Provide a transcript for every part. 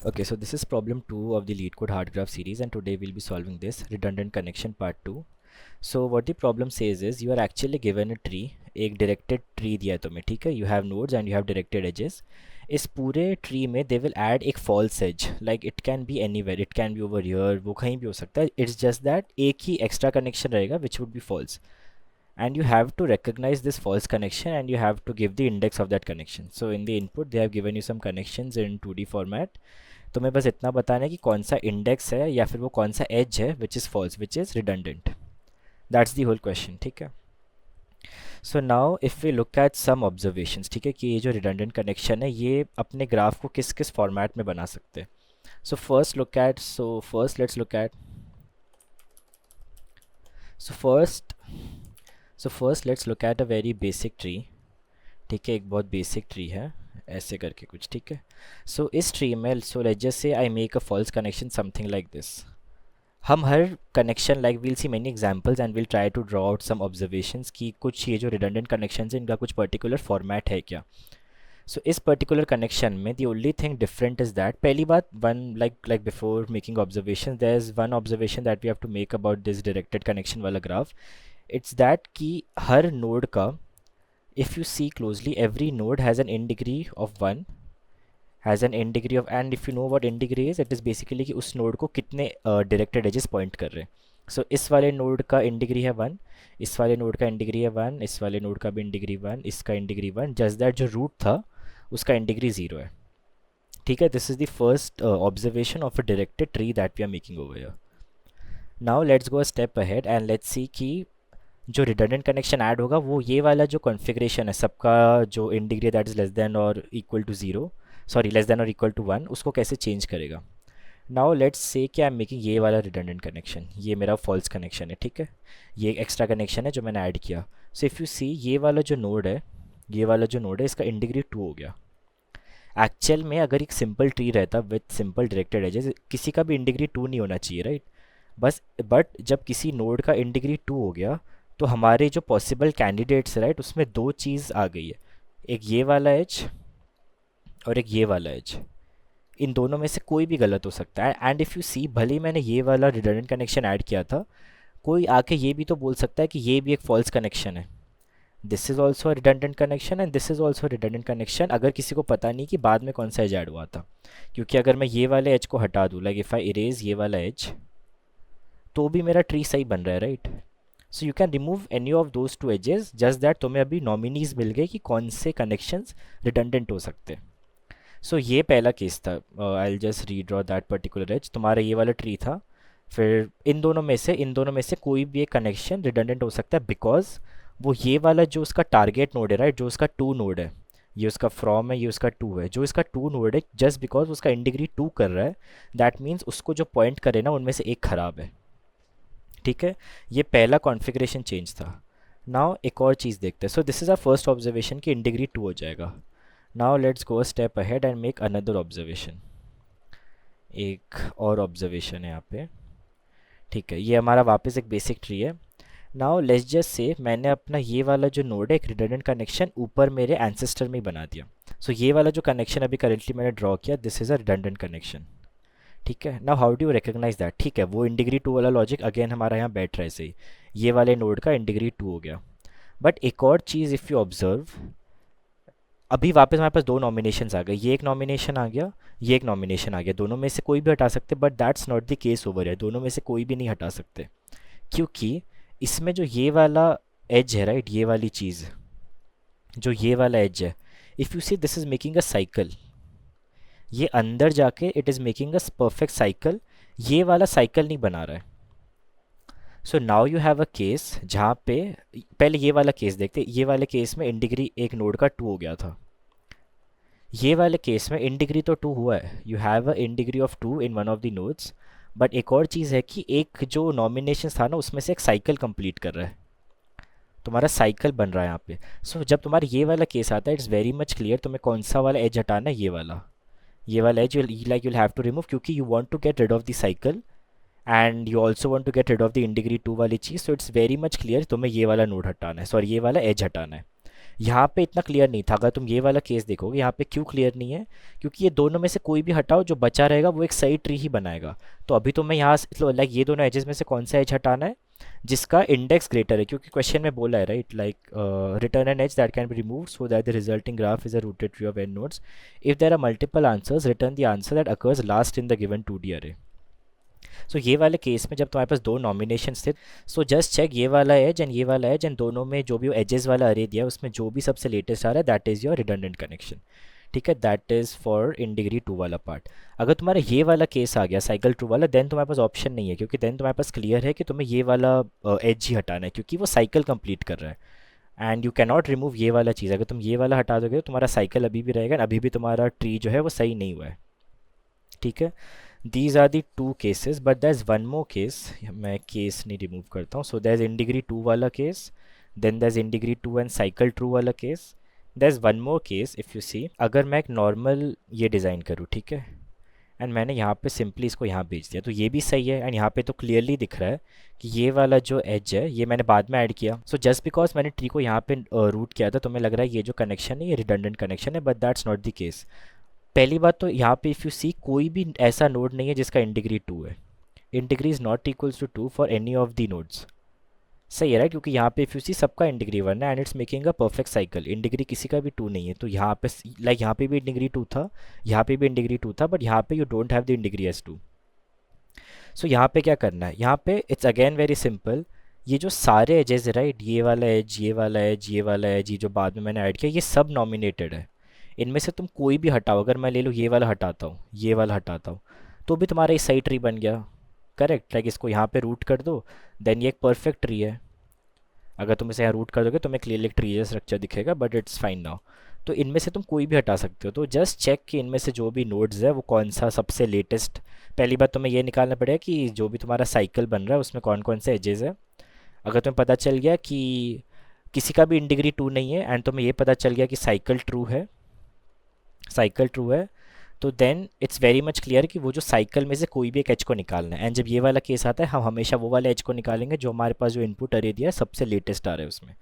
Okay, so this is problem 2 of the LeetCode hard graph series, and today we'll be solving this redundant connection part 2. So what the problem says is you are actually given a tree, एक directed tree दिया है तुम्हें, ठीक है? You have nodes and you have directed edges. इस पूरे tree में they will add एक false edge, like it can be anywhere, it can be over here, वो कहीं भी हो सकता है. It's just that एक ही extra connection रहेगा which would be false. And you have to recognize this false connection and you have to give the index of that connection. So in the input they have given you some connections in 2D format. तुम्हें बस इतना बताना है कि कौन सा index है या फिर वो कौन सा एज है which is false, which is redundant. That's the whole question, ठीक है? So now if we look at some observations, ठीक है, कि ये जो रिडंडेंट कनेक्शन है ये अपने ग्राफ को किस किस फॉर्मेट में बना सकते हैं. So first let's look at so first let's look at a very basic tree. ठीक है, एक बहुत बेसिक ट्री है ऐसे करके कुछ, ठीक है? सो इस ट्री में सो let's just say I make a false connection something like this. हम हर connection like we'll see many examples and will try to draw out some observations कि कुछ ये जो रिडंडेंट कनेक्शंस हैं इनका कुछ पर्टिकुलर फॉर्मेट है क्या. सो इस पर्टिकुलर कनेक्शन में the only thing different is that, पहली बात one like before making observation there is one observation that we have to make about this directed connection वाला ग्राफ. इट्स दैट कि हर node का, if you see closely, every node has an n degree of 1, has an n degree of, and if you know what n degree is, it is basically कि उस node को कितने directed edges point कर रहे हैं. So इस वाले node का n degree है 1, इस वाले node का n degree है 1, इस वाले node का भी n degree 1, इसका n degree 1, just that जो root था उसका n degree 0 है. ठीक है, this is the first observation of a directed tree that we are making over here. Now let's go a step ahead and let's see कि जो redundant connection add होगा वो ये वाला जो कॉन्फ़िगरेशन है सबका, जो in degree that is less than और equal to 0, sorry less than और इक्वल टू 1, उसको कैसे चेंज करेगा. नाउ लेट्स से कि आई एम मेकिंग ये वाला रिडंडेंट कनेक्शन, ये मेरा फॉल्स कनेक्शन है, ठीक है? ये एक एक्स्ट्रा कनेक्शन है जो मैंने ऐड किया. सो इफ़ यू सी ये वाला जो नोड है इसका इन डिग्री 2 हो गया. एक्चुअल में अगर एक सिंपल ट्री रहता विथ सिंपल डायरेक्टेड एजेस, किसी का भी इन डिग्री 2 नहीं होना चाहिए, राइट? बट जब किसी नोड का इन डिग्री 2 हो गया तो हमारे जो पॉसिबल कैंडिडेट्स, राइट, उसमें दो चीज़ आ गई है, एक ये वाला एज और एक ये वाला एज. इन दोनों में से कोई भी गलत हो सकता है. एंड इफ़ यू सी, भले ही मैंने ये वाला रिडंडेंट कनेक्शन ऐड किया था, कोई आके ये भी तो बोल सकता है कि ये भी एक फॉल्स कनेक्शन है. This is also redundant connection and this is also redundant connection, अगर किसी को पता नहीं कि बाद में कौन सा एज ऐड हुआ था. क्योंकि अगर मैं ये वाले एज को हटा दूँ, लाइक इफ़ आई इरेज ये वाला एज, तो भी मेरा ट्री सही बन रहा है, right? So you can remove any of those two edges, just that तुम्हें अभी नॉमिनीज मिल गए कि कौन से कनेक्शंस रिडंडेंट हो सकते हैं. सो ये पहला केस था. I will just redraw that particular age. तुम्हारा ये वाला ट्री था, फिर इन दोनों में से कोई भी एक कनेक्शन रिडंडेंट हो सकता है, बिकॉज वो ये वाला जो उसका टारगेट नोड है, राइट, जो उसका 2 नोड है, ये उसका फ्रॉम है, ये उसका 2 है, जो इसका 2 नोड है, जस्ट बिकॉज उसका इन डिग्री 2 कर रहा है, दैट मीन्स उसको जो पॉइंट करे ना उनमें से एक ख़राब है. ठीक है, ये पहला कॉन्फ़िगरेशन चेंज था. नाउ एक और चीज़ देखते हैं. So this is our first observation कि इन डिग्री 2 हो जाएगा. Now let's go a step ahead and make another observation. एक और ऑब्जर्वेशन है यहाँ पे, ठीक है? ये हमारा वापस एक बेसिक ट्री है. नाउ लेट्स जस्ट से मैंने अपना ये वाला जो नोड है एक रिडंडेंट कनेक्शन ऊपर मेरे एंसेस्टर में ही बना दिया. सो ये वाला जो कनेक्शन अभी करेंटली मैंने ड्रॉ किया, this is a redundant connection. ठीक है, now how do you recognise that? ठीक है, वो इन डिग्री 2 वाला लॉजिक अगेन हमारा यहाँ बैठ रहा है सही, ये वाले नोड का इन डिग्री 2 हो गया. बट एक और चीज़ इफ़ यू ऑब्जर्व, अभी वापस हमारे पास दो नॉमिनेशंस आ गए, ये एक नॉमिनेशन आ गया, ये एक नॉमिनेशन आ गया, दोनों में से कोई भी हटा सकते, but that's not the case over है. दोनों में से कोई भी नहीं हटा सकते, क्योंकि इसमें जो ये वाला एज है, राइट, ये वाली चीज़, जो ये वाला एज है, if you see this is making a cycle. ये अंदर जाके it is making a perfect cycle, ये वाला साइकिल नहीं बना रहा है. So now you have a case जहाँ पे, पहले ये वाला केस देखते. ये वाले केस में इन डिग्री एक नोड का 2 हो गया था. ये वाले केस में इन डिग्री तो 2 हुआ है, you have a in degree of 2 in one of the nodes. But एक और चीज़ है कि एक जो नॉमिनेशन था ना उसमें से एक साइकिल कंप्लीट कर रहा है, तुम्हारा साइकिल बन रहा है यहाँ पे. सो जब तुम्हारा ये वाला केस आता है, इट्स वेरी मच क्लियर तुम्हें कौन सा वाला एज हटाना है. ये वाला edge like you'll have to remove, क्योंकि you want to get rid of the cycle and you also want to get rid of the in degree 2 वाली चीज़, so it's very much clear तुम्हें ये वाला नोड हटाना है, sorry ये वाला एज हटाना है। यहाँ पे इतना क्लियर नहीं था, अगर तुम ये वाला केस देखोगे यहाँ पे क्यों क्लियर नहीं है, क्योंकि ये दोनों में से कोई भी हटाओ जो बचा रहेगा वो एक सही ट्री ही बनाएगा। तो अभी तो मैं यहाँ लाइक ये दोनों एजेस में से कौन सा एज हटाना है जिसका इंडेक्स ग्रेटर है, क्योंकि क्वेश्चन में बोला है right, like return an edge that can be remove so that the resulting graph is a rooted tree of N nodes. If there are multiple answers return the answer that occurs last in the given 2D array. सो ये वाले case में जब तुम्हारे पास दो nominations थे, so just check ये वाला as and ये वाला एज, एंड दोनों में जो भी एजेस वाला अरे दिया है उसमें जो भी सबसे लेटेस्ट आ रहा है that is your redundant connection. ठीक है, that is for in degree 2 वाला पार्ट। अगर तुम्हारा ये वाला केस आ गया साइकिल ट्रू वाला, देन तुम्हारे पास ऑप्शन नहीं है, क्योंकि देन तुम्हारे पास क्लियर है कि तुम्हें ये वाला एज ही हटाना है क्योंकि वो साइकिल कंप्लीट कर रहा है and you can not remove ये वाला चीज़। अगर तुम ये वाला हटा दोगे तो तुम्हारा साइकिल अभी भी रहेगा, अभी भी तुम्हारा ट्री जो है वो सही नहीं हुआ है। ठीक है, these are the two cases, but there's one more case, मैं केस नहीं रिमूव करता हूँ। so there's in degree 2 वाला case, then there's in degree 2 and cycle true वाला case, there's one more case if you see। अगर मैं एक normal ये डिज़ाइन करूँ, ठीक है, एंड मैंने यहाँ पे सिंपली इसको यहाँ भेज दिया तो ये भी सही है, एंड यहाँ पे तो क्लियरली दिख रहा है कि ये वाला जो एज है ये मैंने बाद में ऐड किया। सो जस्ट बिकॉज मैंने ट्री को यहाँ पे रूट किया था तो मैं लग रहा है ये जो कनेक्शन है ये रिडंडेंट कनेक्शन है, but that's not the case. पहली बात तो यहाँ पे इफ़ यू सी कोई भी ऐसा नोड नहीं है जिसका इन डिग्री 2 है। In degree is not equals to 2 for any of the nodes. सही है राइट, क्योंकि यहाँ पे इफ़ यू सी सबका इन डिग्री 1 है and it's making a perfect cycle. In degree किसी का भी 2 नहीं है, तो यहाँ पे लाइक यहाँ पे भी इन डिग्री 2 था, यहाँ पे भी इन डिग्री 2 था, बट यहाँ पे you don't have the in degree edge 2। So यहाँ पे क्या करना है, यहाँ पे इट्स अगेन वेरी सिंपल। ये जो सारे एजेस है राइट, ये वाला एज, ये वाला एज, ये वाला एज, ये जो बाद में मैंने ऐड किया, ये सब नॉमिनेटेड है। इनमें से तुम कोई भी हटाओ, अगर मैं ले लूँ ये वाला हटाता हूँ, ये वाला हटाता हूँ, तो भी तुम्हारा ये सही ट्री बन गया। करेक्ट, लाइक इसको यहाँ पे रूट कर दो, देन ये एक परफेक्ट ट्री है। अगर तुम इसे यहाँ रूट कर दोगे तो तुम्हें क्लियरली एक ट्री जैसा स्ट्रक्चर दिखेगा, बट इट्स फाइन नाउ। तो इनमें से तुम कोई भी हटा सकते हो, तो जस्ट चेक कि इनमें से जो भी नोड्स है वो कौन सा सबसे लेटेस्ट। पहली बात तुम्हें ये निकालना पड़ेगा कि जो भी तुम्हारा साइकिल बन रहा है उसमें कौन कौन से एजेस है। अगर तुम्हें पता चल गया कि किसी का भी इन डिग्री 2 नहीं है एंड तुम्हें ये पता चल गया कि साइकिल ट्रू है, साइकिल ट्रू है, तो then it's very much clear कि वो जो साइकिल में से कोई भी एक एज को निकालना है। एंड जब ये वाला केस आता है हम हमेशा वो वाले एज को निकालेंगे जो हमारे पास जो इनपुट अरे दिया है सबसे लेटेस्ट आ रहा है उसमें।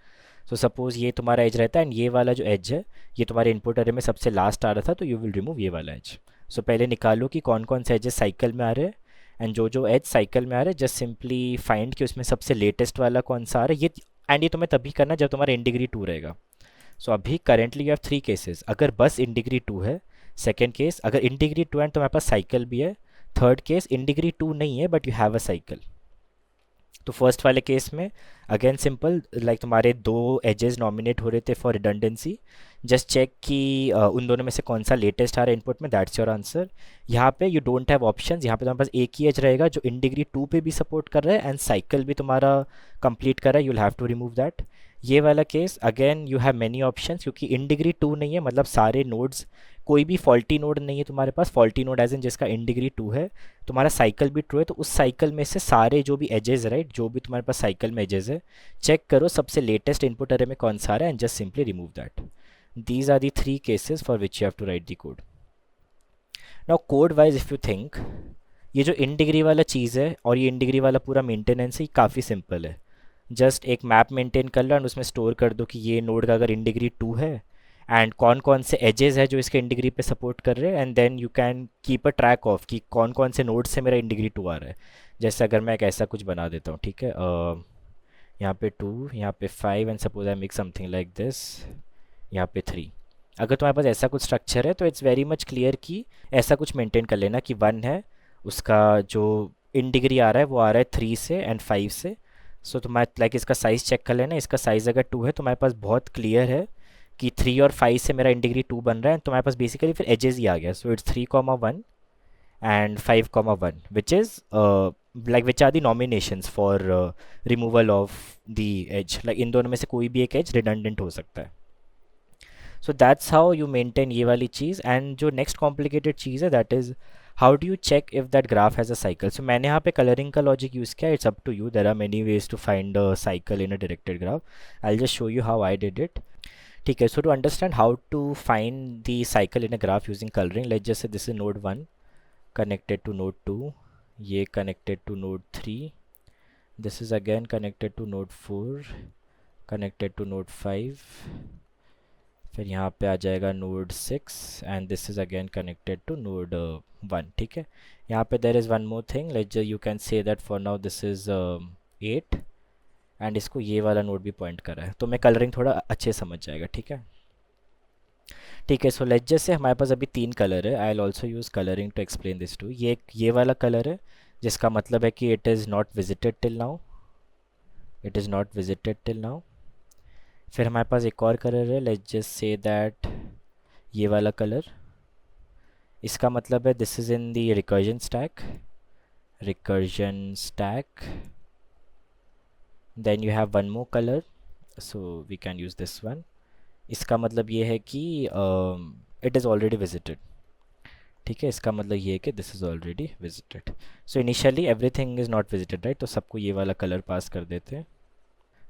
सो सपोज ये तुम्हारा एज रहता है एंड ये वाला जो एज है ये तुम्हारे इनपुट अरे में सबसे लास्ट आ रहा था, तो यू विल रिमूव ये वाला एज। सो पहले निकालो कि कौन कौन से एजेस साइकिल में आ रहे हैं, एंड जो जो एज साइकिल में आ रहे हैं जस्ट सिंपली फाइंड कि उसमें सबसे लेटेस्ट वाला कौन सा आ रहा है। ये एंड ये तुम्हें तभी करना जब तुम्हारा इन डिग्री 2 रहेगा। सो अभी करेंटली यू हैव 3 केसेस, अगर बस इन डिग्री 2 है, सेकेंड केस अगर इन डिग्री 2 है तो हमारे पास साइकिल भी है, थर्ड केस इन डिग्री 2 नहीं है but you have a cycle. तो फर्स्ट वाले केस में अगेन सिंपल, लाइक तुम्हारे दो एजेस नॉमिनेट हो रहे थे फॉर रिडंडेंसी, जस्ट चेक कि उन दोनों में से कौन सा लेटेस्ट आ रहा है इनपुट में, दैट्स योर आंसर। यहाँ पे यू डोंट हैव ऑप्शंस, यहाँ पे तुम्हारे पास एक ही एज रहेगा जो इन डिग्री 2 पे भी सपोर्ट कर रहा है एंड साइकिल भी तुम्हारा कंप्लीट कर रहा है, you will have to remove that. ये वाला case again you have many options, क्योंकि इन डिग्री 2 नहीं है मतलब सारे नोड्स, कोई भी फॉल्टी नोड नहीं है तुम्हारे पास, फॉल्टी नोड एज इन जिसका इन डिग्री 2 है, तुम्हारा साइकिल भी ट्रू है, तो उस साइकिल में से सारे जो भी एजेस राइट, जो भी तुम्हारे पास साइकिल में एजेस है, चेक करो सबसे लेटेस्ट इनपुट अरे में कौन सा आ रहा है and just simply remove that. These are the 3 cases for which you have to write the code. Now code wise if you think, ये जो इन डिग्री वाला चीज़ है और ये इन डिग्री वाला पूरा मेंटेनेंस है काफ़ी सिंपल है। जस्ट एक मैप मेंटेन कर लो एंड उसमें स्टोर कर दो कि ये नोड का अगर इन डिग्री 2 है एंड कौन कौन से एजेस है जो इसके इन डिग्री पे सपोर्ट कर रहे हैं, and then you can keep a track of कि कौन कौन से नोड से मेरा इन डिग्री 2 आ रहा है। जैसे अगर मैं एक ऐसा कुछ बना देता हूँ, ठीक है, यहाँ पे 2, यहाँ पे 5 and suppose I make something like this, यहाँ पे 3। अगर तुम्हारे पास ऐसा कुछ स्ट्रक्चर है तो इट्स वेरी मच क्लियर कि ऐसा कुछ मेंटेन कर लेना कि 1 है उसका जो इन डिग्री आ रहा है वो आ रहा है 3 से एंड 5 से। सो तुम्हारे लाइक इसका साइज़ चेक कर लेना, इसका साइज़ अगर 2 है तो हमारे पास बहुत क्लियर है कि 3 और 5 से मेरा इन डिग्री 2 बन रहा है, तो हमारे पास बेसिकली फिर एजेस ही आ गया। So it's 3,1 and 5,1 which is like which are the nominations for removal of the edge, like इन दोनों में से कोई भी एक edge redundant हो सकता है। so that's how you maintain ये वाली चीज़। and जो next complicated चीज़ है that is how do you check if that graph has a cycle। so मैंने यहाँ पे coloring का logic use किया, it's up to you, there are many ways to find a cycle in a directed graph, I'll just show you how I did it। ठीक है, so to understand how to find the cycle in a graph using coloring, let's just say this is node 1 connected to node 2, ये connected to node 3, this is again connected to node 4, connected to node 5, फिर यहाँ पे आ जाएगा node 6 and this is again connected to node 1, ठीक है। यहाँ पे there is one more thing, let you can say that for now this is 8 and इसको ये वाला नोड भी पॉइंट कर रहा है, तो मैं कलरिंग थोड़ा अच्छे समझ जाएगा, ठीक है। ठीक है, सो लेट जैसे हमारे पास अभी 3 कलर है, I will also use colouring to explain this too. ये वाला कलर है जिसका मतलब है कि it is not visited till now, it is not visited till now. फिर हमारे पास एक और कलर है, लेट्स जस्ट से दैट ये वाला कलर, इसका मतलब है this is in the recursion stack, recursion stack. Then you have one more colour, so we can use this one, इसका मतलब ये है कि इट इज़ ऑलरेडी विजिटेड, ठीक है। इसका मतलब ये है कि this is already visited. So initially everything is not visited, right, तो सबको ये वाला कलर पास कर देते हैं,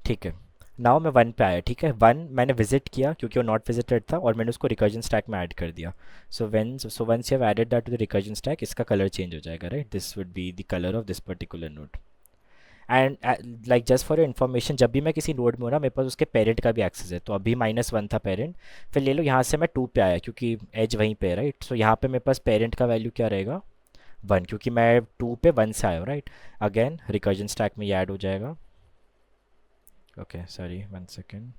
ठीक है। नाउ मैं 1 पे आया, ठीक है, 1 मैंने विजिट किया क्योंकि वो नॉट विजिटेड था और मैंने उसको रिकर्जन स्टैक में ऐड कर दिया। So once you have added that to the recursion stack, इसका कलर चेंज हो जाएगा, right, this would be the colour of this particular node. And like just for your information, जब भी मैं किसी नोड में हूँ ना, मेरे पास उसके पेरेंट का भी एक्सेस है, तो अभी -1 था पेरेंट, फिर ले लो यहाँ से मैं 2 पे आया क्योंकि एज वहीं पे है, राइट। सो यहाँ पे मेरे पास पेरेंट का वैल्यू क्या रहेगा, 1, क्योंकि मैं 2 पे 1 से आया हूँ, राइट। अगेन रिकर्जन स्टैक में ये ऐड हो जाएगा, ओके सॉरी 1 सेकेंड,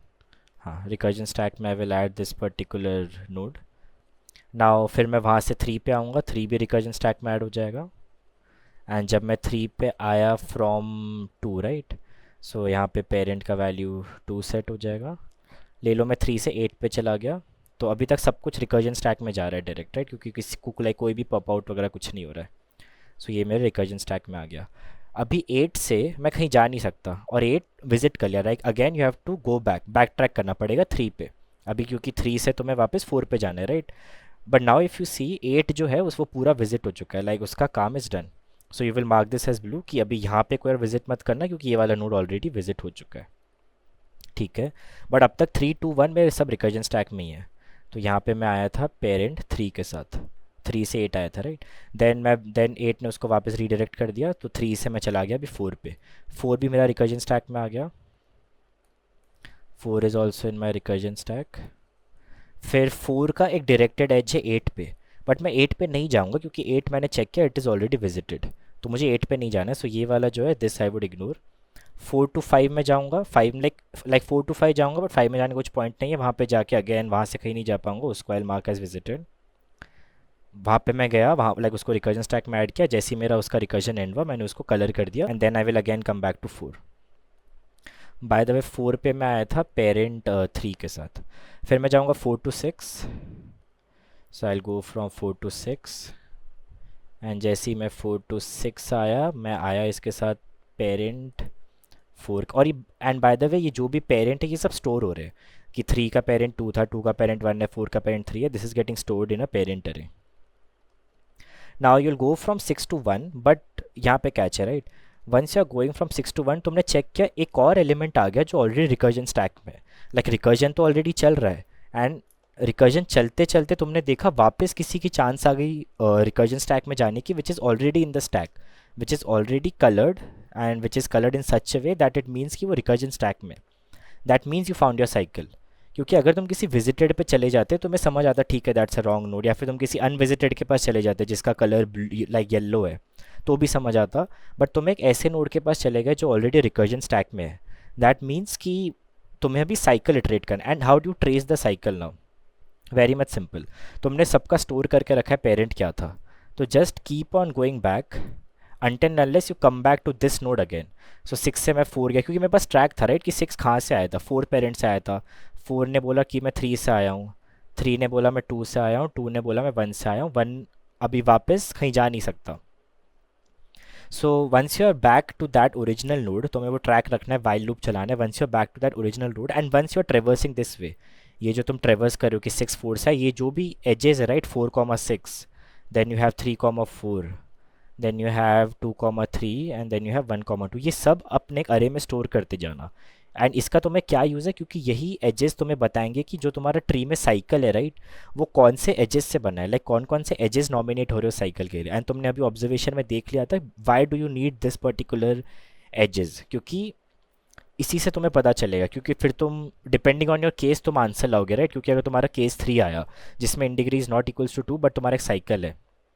हाँ, रिकर्जन स्टैक में I will add this particular node. Now फिर मैं वहाँ से 3 पे आऊँगा, 3 भी रिकर्जन स्टैक में ऐड हो जाएगा। एंड जब मैं 3 पे आया फ्रॉम 2, राइट, सो यहाँ पे पेरेंट का वैल्यू 2 सेट हो जाएगा। ले लो मैं 3 से 8 पे चला गया, तो अभी तक सब कुछ रिकर्जन स्टैक में जा रहा है डायरेक्ट, राइट, क्योंकि किसी को लाइक कोई भी पॉप आउट वगैरह कुछ नहीं हो रहा है। सो ये मेरे रिकर्जन स्टैक में आ गया। अभी 8 से मैं कहीं जा नहीं सकता और 8 विजिट कर लिया, right, again you have to go backtrack करना पड़ेगा 3 पे, अभी क्योंकि 3 से तुम्हें वापस 4 पे जाना है, right. But now if you see 8 जो है उस वो पूरा विजिट हो चुका है, लाइक उसका काम is done. So you will mark this as blue कि अभी यहाँ पे कोई और विजिट मत करना क्योंकि ये वाला नोड ऑलरेडी विजिट हो चुका है, ठीक है। बट अब तक 3 2 1 मेरे सब रिकर्जन स्टैक में ही है, तो यहाँ पे मैं आया था पेरेंट 3 के साथ, 3 से 8 आया था, राइट। देन 8 ने उसको वापस रीडायरेक्ट कर दिया, तो 3 से मैं चला गया अभी 4 पे, 4 भी मेरा रिकर्जन स्टैक में आ गया, 4 is also in my recursion stack. फिर 4 का एक डायरेक्टेड एज है 8 पे, बट मैं 8 पे नहीं जाऊँगा क्योंकि 8 मैंने चेक किया इट इज़ ऑलरेडी विजिटेड, तो मुझे 8 पे नहीं जाना है। सो ये वाला जो है this I would ignore. 4 to 5 में जाऊँगा, 5 लाइक 4 to 5 जाऊँगा, बट 5 में जाने का कुछ पॉइंट नहीं है, वहाँ पे जाके अगेन वहाँ से कहीं नहीं जा पाऊँगा, उसको आई मार्क एज विजिटेड। वहाँ पे मैं गया, वहाँ लाइक उसको रिकर्जन स्टैक में ऐड किया, जैसे ही मेरा उसका रिकर्जन एंड हुआ मैंने उसको कलर कर दिया and then I will again come back to 4। By the way 4 पे मैं आया था पेरेंट 3 के साथ, फिर मैं जाऊँगा 4 to 6, so I go from 4 to 6 and जैसे ही मैं 4 to 6 आया, मैं आया इसके साथ पेरेंट 4, और ये एंड बाय द वे ये जो भी पेरेंट है ये सब स्टोर हो रहे हैं कि 3 का पेरेंट 2 था, 2 का पेरेंट 1 है, 4 का पेरेंट 3 है, this is getting stored in a parent array. Now you'll go from 6 to 1, but यहाँ पे कैच है, right, once you are going from 6 to 1 तुमने चेक किया एक और एलिमेंट आ गया जो ऑलरेडी रिकर्जन स्टैक में है, लाइक रिकर्जन तो ऑलरेडी चल रहा है एंड रिकर्जन चलते चलते तुमने देखा वापस किसी की चांस आ गई रिकर्जन स्टैक में जाने की, which is already in the stack, which is already coloured and which is coloured in such a way that it means कि वो रिकर्जन स्टैक में, that means you found your cycle. क्योंकि अगर तुम किसी विजिटेड पे चले जाते तो मैं समझ आता ठीक है दैट्स अ रॉन्ग नोड, या फिर तुम किसी अनविजिटेड के पास चले जाते जिसका कलर लाइक येलो है तो भी समझ आता, बट तुम एक ऐसे नोड के पास चले गए जो ऑलरेडी रिकर्जन स्टैक में है, दैट मीन्स कि तुम्हें अभी साइकिल इटरेट करना। And how do trace the cycle now, very much simple, तुमने सबका स्टोर करके रखा है पेरेंट क्या था, तो just keep on going back until unless you come back to this node again। सो 6 से मैं 4 गया क्योंकि मेरे पास ट्रैक था, राइट, कि 6 कहाँ से आया था, 4 पेरेंट से आया था, 4 ने बोला कि मैं 3 से आया हूँ, 3 ने बोला मैं 2 से आया हूँ, 2 ने बोला मैं 1 से आया हूँ, 1 अभी वापस कहीं जा नहीं सकता। So once you are back to that original node, तुम्हें वो ट्रैक रखना है, वाइल लूप चलाना है, once you are back to that original node and once you are traversing this way, ये जो तुम ट्रेवर्स कर रहे हो कि 6 4 से, ये जो भी एजेस है, right, 4,6, then you have 3,4, then you have 2,3 and then you have 1,2, ये सब अपने एक अरे में स्टोर करते जाना। एंड इसका तुम्हें क्या यूज़ है, क्योंकि यही एजेस तुम्हें बताएंगे कि जो तुम्हारा ट्री में साइकिल है राइट, वो कौन से एजेस से बना है, लाइक कौन कौन से एजेस नॉमिनेट हो रहे हो साइकिल के लिए। एंड तुमने अभी ऑब्जर्वेशन में देख लिया था why do you need this particular edges, क्योंकि इसी से तुम्हें पता चलेगा, क्योंकि फिर तुम डिपेंडिंग ऑन योर केस तुम आंसर लाओगे राइट। क्योंकि अगर तुम्हारा केस 3 आया जिसमें in degree is not equals to 2 but तुम्हारा एक साइकिल है,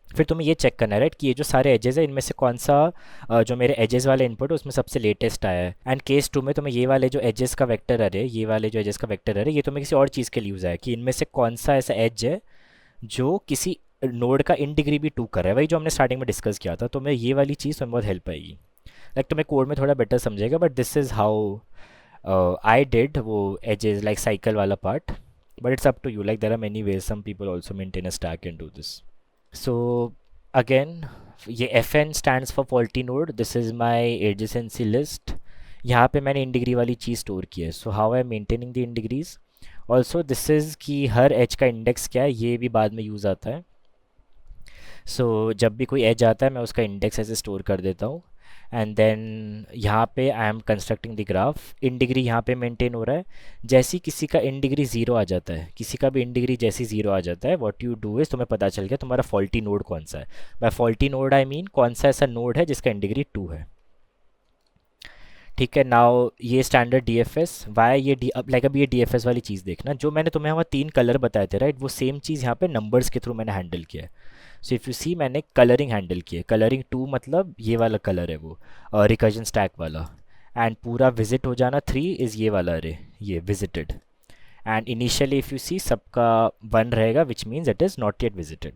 फिर तुम्हें ये चेक करना है राइट कि ये जो सारे एजेस है इनमें से कौन सा जो मेरे एजेस वाले इनपुट है उसमें सबसे लेटेस्ट आया है। एंड केस 2 में तुम्हें ये वाले जो एजेस का वेक्टर अरे, ये वाले जो एजेस का वेक्टर अरे, ये तुम्हें किसी और चीज़ के लिए यूज़ है कि इनमें से कौन सा ऐसा एज है जो किसी नोड का इन डिग्री भी 2 कर रहा है, वही जो हमने स्टार्टिंग में डिस्कस किया था। तुम्हें ये वाली चीज़ तुम्हें बहुत हेल्प आएगी, लाइक तुम्हें कोड में थोड़ा बेटर समझेगा, but this is how I did वो एजेस लाइक साइकिल वाला part. But it's up to you, like there are many ways, some people also maintain a stack and do this. So again ये F N stands for faulty node, this is my adjacency list. यहाँ पे मैंने in degree वाली चीज़ store की है। So how I am maintaining the in degrees, also this is कि हर as का index क्या है ये भी बाद में यूज़ आता है। सो जब भी कोई एज आता है मैं उसका इंडेक्स ऐसे स्टोर कर देता हूँ। एंड देन यहाँ पे I am constructing the graph. In degree यहाँ पे मेंटेन हो रहा है। जैसे ही किसी का इन डिग्री 0 आ जाता है, किसी का भी इन डिग्री जैसे 0 आ जाता है, व्हाट यू डू इज़ तुम्हें पता चल गया तुम्हारा फॉल्टी नोड कौन सा है। By faulty node I mean कौन सा ऐसा नोड है जिसका इन डिग्री 2 है। ठीक है, नाउ ये standard D F S why ये डी, अब लाइक अभी ये डी एफ एस वाली चीज़ देखना, जो मैंने तुम्हें वहाँ 3 कलर बताए थे राइट, वो सेम चीज़ यहाँ पे नंबर्स के थ्रू मैंने हैंडल किया है। सो इफ़ यू सी मैंने कलरिंग हैंडल किया है। कलरिंग 2 मतलब ये वाला कलर है वो रिकर्जन स्टैक वाला। एंड पूरा विजिट हो जाना 3 इज़ ये वाला अरे, ये visited. And initially if you see सबका 1 रहेगा which means it is not yet visited.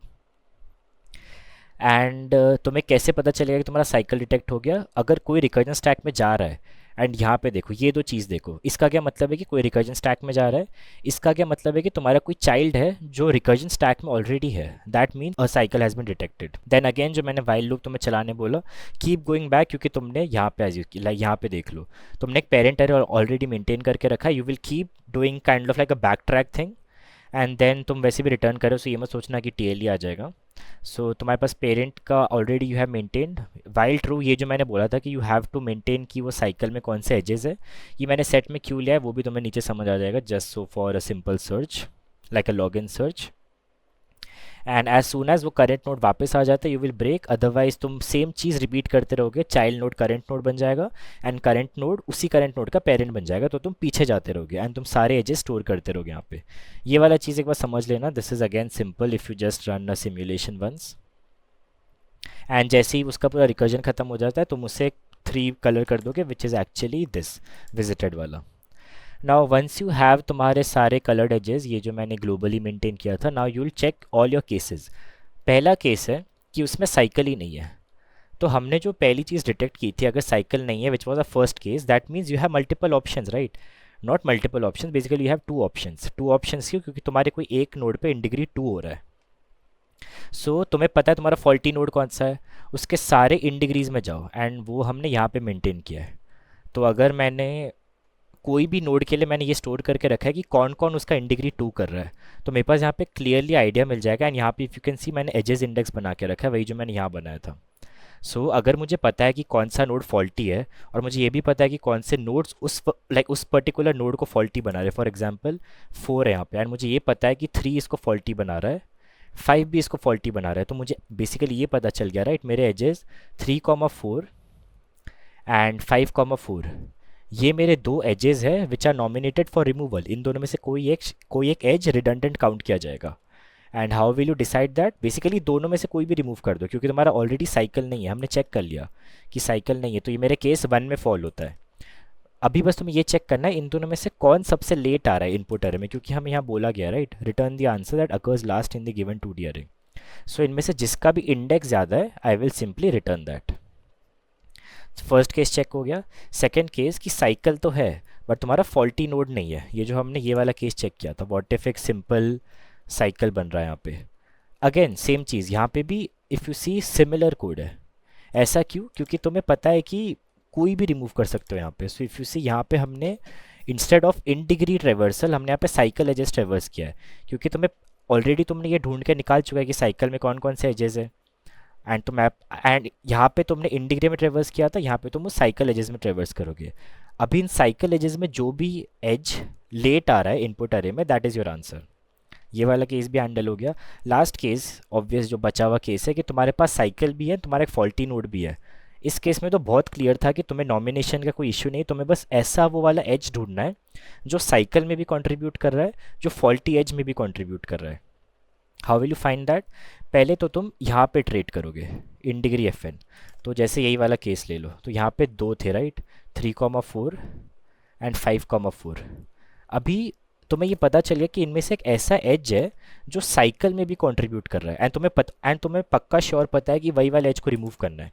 And तुम्हें कैसे पता चलेगा कि तुम्हारा साइकिल डिटेक्ट हो गया, अगर कोई रिकर्जन स्टैक में जा रहा है। एंड यहाँ पे देखो ये दो चीज़ देखो, इसका क्या मतलब है कि कोई रिकर्जन स्टैक में जा रहा है, इसका क्या मतलब है कि तुम्हारा कोई चाइल्ड है जो रिकर्जन स्टैक में ऑलरेडी है, that means a cycle has been detected. Then again जो मैंने वाइल लूप तुम्हें चलाने बोला, कीप गोइंग बैक, क्योंकि तुमने यहाँ पे लाइक यहाँ पे देख लो तुमने एक पेरेंट एरे ऑलरेडी मेंटेन करके रखा है। You will keep doing kind of like a backtrack thing. And then तुम वैसे भी रिटर्न करो, सो ये मत सोचना कि टी एल ही आ जाएगा। सो तुम्हारे पास पेरेंट का already you have maintained. While true ये जो मैंने बोला था कि यू हैव टू मेंटेन कि वो साइकिल में कौन से एजेस है, ये मैंने सेट में क्यों लिया है वो भी तुम्हें नीचे समझ आ जाएगा, just so for a simple search like a log in search. And as soon as वो करेंट नोड वापस आ जाता है यू विल ब्रेक, अदरवाइज तुम सेम चीज़ रिपीट करते रहोगे। चाइल्ड नोड करेंट नोड बन जाएगा एंड करेंट नोड उसी करेंट नोड का पेरेंट बन जाएगा, तो तुम पीछे जाते रहोगे एंड तुम सारे एजेस स्टोर करते रहोगे यहाँ पे। ये वाला चीज़ एक बार समझ लेना, this is again simple if you just run a simulation once. And जैसे ही उसका पूरा रिकर्जन खत्म हो जाता है तुम उसे 3 कलर कर दोगे which is actually this visited वाला। नाउ वंस यू हैव तुम्हारे सारे कलर्ड एजेस, ये जो मैंने ग्लोबली मेंटेन किया था, now you will check all your cases. पहला केस है कि उसमें साइकिल ही नहीं है, तो हमने जो पहली चीज़ डिटेक्ट की थी अगर साइकिल नहीं है which was a first case, that means you have multiple options right, not multiple options, basically you have 2 options. 2 options क्यों, क्योंकि तुम्हारे कोई एक नोड पे इन डिग्री 2 हो रहा है। सो तुम्हें पता है तुम्हारा फॉल्टी नोड कौन सा है, उसके सारे इन डिग्रीज में जाओ एंड वो हमने यहाँ पे मेंटेन किया है। तो अगर मैंने कोई भी नोड के लिए मैंने ये स्टोर करके रखा है कि कौन कौन उसका इन डिग्री 2 कर रहा है, तो मेरे पास यहाँ पे क्लियरली आइडिया मिल जाएगा। एंड यहाँ पे इफ़ यू कैन सी मैंने एजेस इंडेक्स बना के रखा है, वही जो मैंने यहाँ बनाया था। सो अगर मुझे पता है कि कौन सा नोड फॉल्टी है और मुझे ये भी पता है कि कौन से नोड्स उस पर्टिकुलर नोड को फॉल्टी बना रहे हैं, फॉर एग्जांपल 4 है यहाँ पे एंड मुझे ये पता है कि 3 इसको फॉल्टी बना रहा है, 5 भी इसको फॉल्टी बना रहा है, तो मुझे बेसिकली ये पता चल गया राइट मेरे एजेस 3,4 एंड 5,4 ये मेरे 2 एजेस है which are nominated for removal. इन दोनों में से कोई एक एज रिडंडेंट काउंट किया जाएगा। And how will you decide that, basically दोनों में से कोई भी रिमूव कर दो, क्योंकि तुम्हारा ऑलरेडी साइकिल नहीं है, हमने चेक कर लिया कि साइकिल नहीं है, तो ये मेरे केस 1 में फॉल होता है। अभी बस तुम्हें ये चेक करना है इन दोनों में से कौन सबसे लेट आ रहा है इनपुट अरे में, क्योंकि हमें यहाँ बोला गया right return the answer that occurs last in the given 2D array. सो इनमें से जिसका भी इंडेक्स ज़्यादा है I will simply return that. First case check हो गया। सेकेंड केस कि साइकिल तो है बट तुम्हारा फॉल्टी नोड नहीं है, ये जो हमने ये वाला केस चेक किया था, व्हाट इफ एक सिंपल साइकिल बन रहा है यहाँ पे। अगेन सेम चीज़ यहाँ पे भी if you see similar code है। ऐसा क्यों, क्योंकि तुम्हें पता है कि कोई भी रिमूव कर सकते हो यहाँ पे। सो इफ़ यू सी यहाँ पे हमने instead of in degree traversal हमने यहाँ पे साइकिल एजेस ट्रेवर्स किया है, क्योंकि तुम्हें ऑलरेडी तुमने ये ढूंढ के निकाल चुका है कि साइकिल में कौन कौन से एजेस है। एंड तुम एंड यहाँ पे तुमने इन डिग्री में ट्रेवर्स किया था, यहाँ पे तुम उस साइकिल एजेस में ट्रेवर्स करोगे। अभी इन साइकिल एजेस में जो भी एज लेट आ रहा है इनपुट अरे में, दैट इज़ योर आंसर। ये वाला केस भी हैंडल हो गया। लास्ट केस ऑब्वियस जो बचा हुआ केस है कि तुम्हारे पास साइकिल भी है, तुम्हारा एक फॉल्टी नोड भी है। इस केस में तो बहुत क्लियर था कि तुम्हें नॉमिनेशन का कोई इशू नहीं, तुम्हें बस ऐसा वो वाला एज ढूंढना है जो साइकिल में भी कंट्रीब्यूट कर रहा है, जो फॉल्टी एज में भी कंट्रीब्यूट कर रहा है। How will you find that? पहले तो तुम यहाँ पे ट्रेड करोगे इन डिग्री एफ एन। तो जैसे यही वाला केस ले लो, तो यहाँ पे दो थे राइट, 3,4 एंड 5,4। अभी तुम्हें ये पता चल गया कि इनमें से एक ऐसा एज है जो साइकिल में भी कंट्रीब्यूट कर रहा है, एंड तुम्हें पक्का श्योर पता है कि वही वाला एज को रिमूव करना है।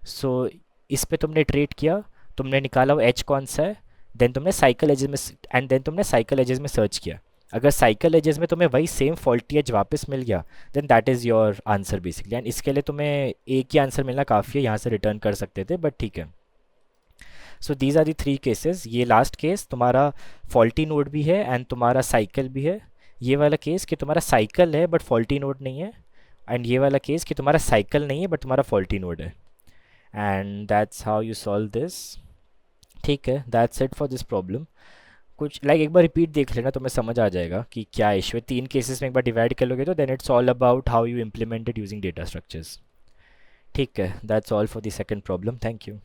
सो इस पे तुमने ट्रेड किया, तुमने निकाला वो एज कौन सा है, देन तुमने साइकिल एजेस में देन तुमने साइकिल एजेस में सर्च किया। अगर साइकिल एजेस में तुम्हें वही सेम फॉल्टी एज वापस मिल गया, then that is your answer basically. And इसके लिए तुम्हें एक ही आंसर मिलना काफ़ी है, यहाँ से रिटर्न कर सकते थे बट ठीक है। So these are the three cases. ये लास्ट केस तुम्हारा फॉल्टी नोड भी है एंड तुम्हारा साइकिल भी है। ये वाला केस कि तुम्हारा साइकिल है बट फॉल्टी नोड नहीं है। एंड ये वाला केस कि तुम्हारा साइकिल नहीं है बट तुम्हारा फॉल्टी नोड है। And that's how you solve this. ठीक है, that's it for this problem. कुछ एक बार रिपीट देख लेना, तुम्हें समझ आ जाएगा कि क्या इशू है। तीन केसेस में एक बार डिवाइड कर लोगे तो then it's all about how you implemented using data structures. ठीक है, that's all for the second problem. Thank you.